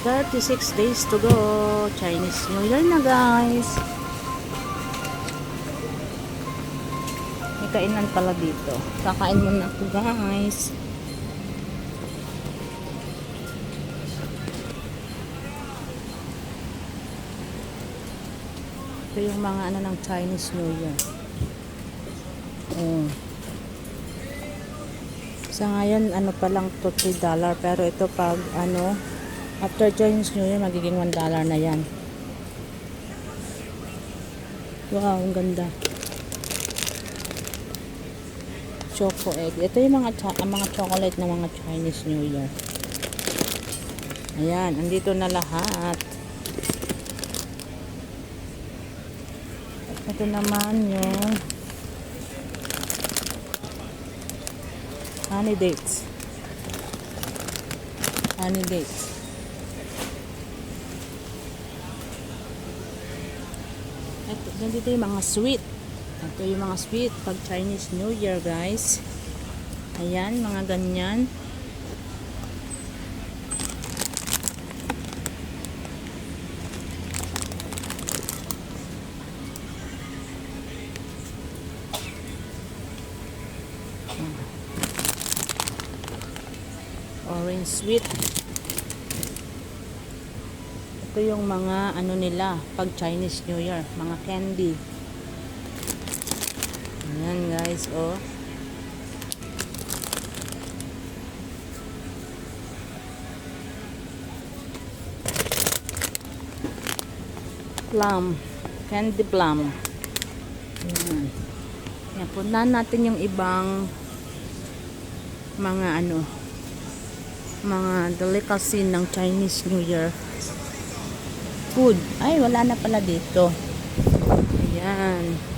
36 days to go. Chinese New Year na, guys. May kainan pala dito. Kakain muna ako, guys. Ito yung mga ano ng Chinese New Year. Sa ngayon, ano pa lang to, $3. Pero ito pag, ano, after Chinese New Year, magiging $1 na yan. Wow, ang ganda. Choco egg. Ito yung mga chocolate na mga Chinese New Year. Ayan, andito na lahat. Ito naman yung honey dates. Honey dates. Ito, dito yung mga sweet. Ito yung mga sweet pag Chinese New Year, guys. Ayan, mga ganyan. Orange sweet. Ito yung mga ano nila pag Chinese New Year, mga candy. Ayan, guys, oh. Plum, candy plum. Ayan. Ayan, puntahan natin yung ibang mga ano, mga delicacy ng Chinese New Year food. Ay, wala na pala dito. Ayan.